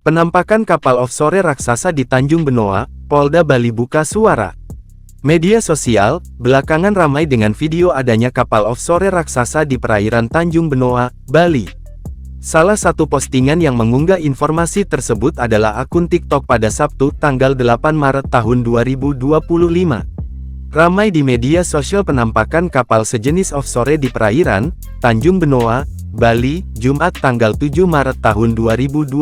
Penampakan kapal offshore raksasa di Tanjung Benoa, Polda Bali buka suara. Media sosial, belakangan ramai dengan video adanya kapal offshore raksasa di perairan Tanjung Benoa, Bali. Salah satu postingan yang mengunggah informasi tersebut adalah akun TikTok pada Sabtu, tanggal 8 Maret tahun 2025. Ramai di media sosial penampakan kapal sejenis offshore di perairan Tanjung Benoa, Bali, Jumat tanggal 7 Maret tahun 2025.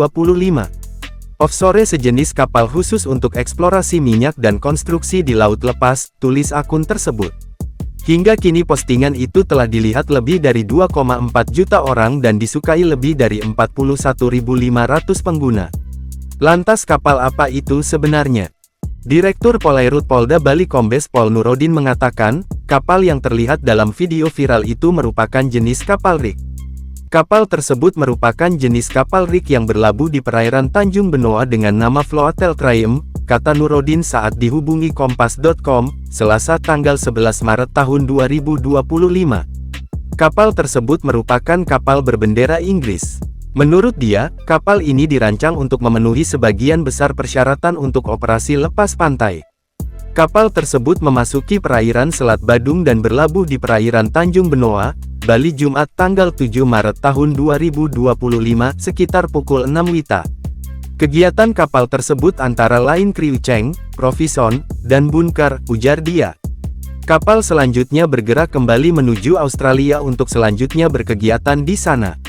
Offshore sejenis kapal khusus untuk eksplorasi minyak dan konstruksi di laut lepas, tulis akun tersebut. Hingga kini postingan itu telah dilihat lebih dari 2,4 juta orang dan disukai lebih dari 41.500 pengguna. Lantas kapal apa itu sebenarnya? Direktur Polairut Polda Bali Kombes Pol Nurodin mengatakan, kapal yang terlihat dalam video viral itu merupakan jenis kapal rig. Kapal tersebut merupakan jenis kapal rig yang berlabuh di perairan Tanjung Benoa dengan nama Floatel Triumph, kata Nurodin saat dihubungi Kompas.com, Selasa tanggal 11 Maret tahun 2025. Kapal tersebut merupakan kapal berbendera Inggris. Menurut dia, kapal ini dirancang untuk memenuhi sebagian besar persyaratan untuk operasi lepas pantai. Kapal tersebut memasuki perairan Selat Badung dan berlabuh di perairan Tanjung Benoa, Bali Jumat tanggal 7 Maret tahun 2025 sekitar pukul 6 WITA. Kegiatan kapal tersebut antara lain kriuceng, provison, dan bunker, ujar dia. Kapal selanjutnya bergerak kembali menuju Australia untuk selanjutnya berkegiatan di sana.